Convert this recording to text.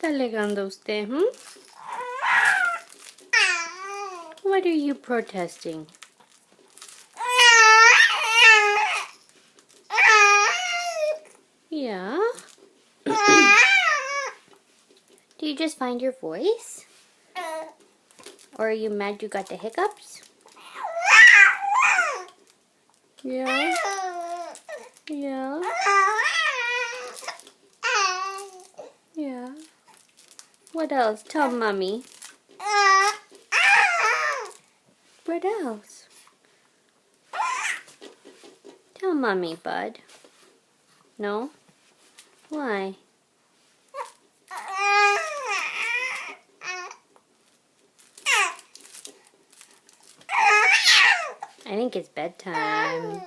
está alegando usted? What are you protesting? Yeah? Do you just find your voice? Or are you mad you got the hiccups? Yeah? Yeah? Yeah. What else? Tell Mommy. What else? Tell Mommy, bud. No? Why? I think it's bedtime.